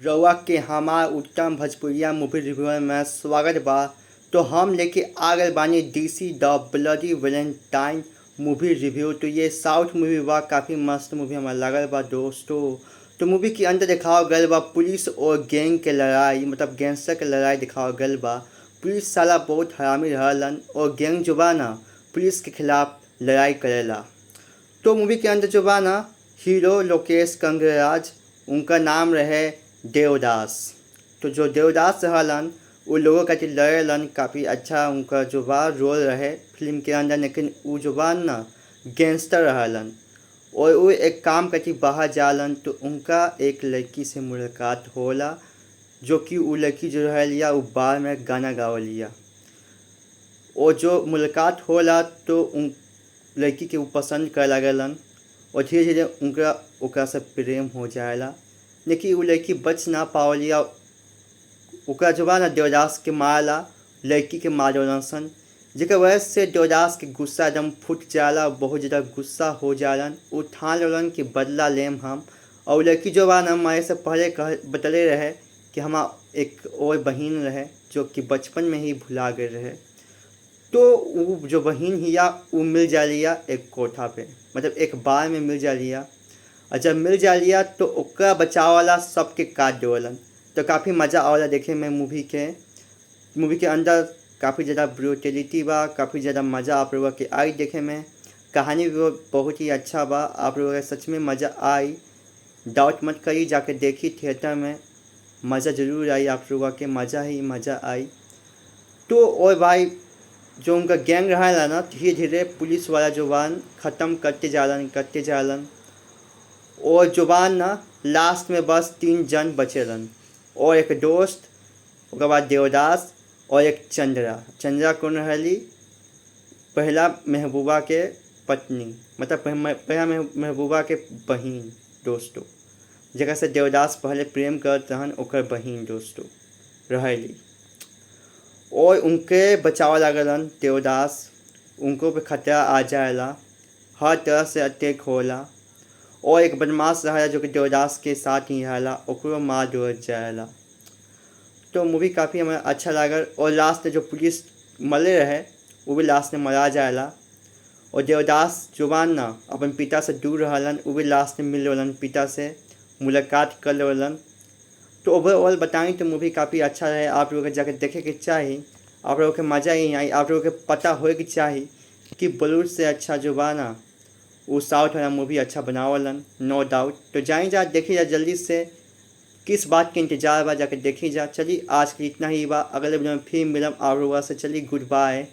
रउआ के हमार उत्तम भोजपुरिया मूवी रिव्यूअर में स्वागत बा। तो हम लेके आ गए बानी डीसी द ब्लडी वैलेंटाइन मूवी रिव्यू। तो ये साउथ मूवी बा, काफ़ी मस्त मूवी हमारा लगल बा दोस्तों। तो मूवी के अंदर दिखाओ गल बा पुलिस और गैंग के लड़ाई, मतलब गैंगस्टर के लड़ाई दिखाओ गल बा। पुलिस साला बहुत हरामी रहलन और गैंग जो बा ना पुलिस के खिलाफ लड़ाई करेला। तो मूवी के अंदर जो बा ना हीरो लोकेश कंगराज, उनका नाम रहे देवदास। तो जो देवदास रहलन वो लोगों का लड़ेलन, काफ़ी अच्छा उनका जो बा रोल रहे फिल्म के अंदर। लेकिन वो जो बा ना गैंगस्टर रहलन और वो एक काम करके बाहर जालन। तो उनका एक लड़की से मुलाकात होला, जो कि वो लड़की जो रह लिया वो बार में गाना गाव लिया। और जो मुलाकात होला तो उन लड़की के वो पसंद करे लगलन और धीरे धीरे उनका ओकरा से प्रेम हो जाएला। लेकिन वो लड़की बच ना पावलिया, ओकरा जो बा ना देवदास के मारला, लड़की के मारलन सन, जेकर वजह से देवदास के गुस्सा एकदम फूट जाला, बहुत ज़्यादा गुस्सा हो जालन। वो ठान लेलन कि बदला लेम हम। और लड़की जो बा ना मारे से पहले बतले रहे कि हमार एक और बहन रहे जो कि बचपन में ही भुला गए रहे। तो वो जो बहन हिया वो मिल जा लिया एक कोठा पे, मतलब एक बार में मिल जा लिया। और जब मिल जा लिया तो ओकरा बचाव वाला सबके काट देवलन। तो काफ़ी मज़ा आवेला देखे में मूवी के अंदर काफ़ी ज़्यादा ब्रूटलिटी बा, काफ़ी ज़्यादा मज़ा आप लोगों के आई देखे में। कहानी भी बहुत ही अच्छा बा, आप लोगों के सच में मज़ा आई। डाउट मत करी, जाके देखी थिएटर में, मज़ा ज़रूर आई, आप लोगों के मज़ा ही मज़ा आई। तो और भाई जो उनका गैंग रहा ना धीरे धीरे पुलिस वाला जुबान ख़त्म करते जालन और जुबान ना लास्ट में बस 3 जन बचेलन और एक दोस्त, उसके बाद देवदास और एक चंद्रा कौन रहली, पहला महबूबा के पत्नी, मतलब पहला महबूबा के बहन दोस्तों, जगह से देवदास पहले प्रेम करत रहन, ओकर बहन दोस्तों रहली। और उनके बचाव लागलन देवदास, उनको पे खतरा आ जाएला, हर तरह से अटैक होला। और एक बदमाश रहा जो कि देवदास के साथ ही रहला, ओकरो मार दिया जाएला। तो मूवी काफ़ी हमें अच्छा लागल। और लास्ट में जो पुलिस मरे रहे वो भी लास्ट में मरा जाएला। और देवदास जुबान ना अपन पिता से दूर रहलन, वो भी लास्ट में मिल लेलन, पिता से मुलाकात कर लेलन। तो ओवरऑल बताएं तो मूवी काफ़ी अच्छा रहे, आप लोगों को जाकर देखे के चाहिए, आप लोगों के मज़ा ही आई। आप लोगों को पता हो कि चाहिए कि बॉलीवुड से अच्छा जो बा ना वो साउथ वाला मूवी अच्छा बनावलन, नो डाउट। तो जाए जा देखी जा जल्दी से, किस बात के इंतजार बा, जाकर देखी जा। चलिए आज के इतना ही बा, अगले वीडियो में फिर मिलम आप लोगों से। चलिए गुड बाय।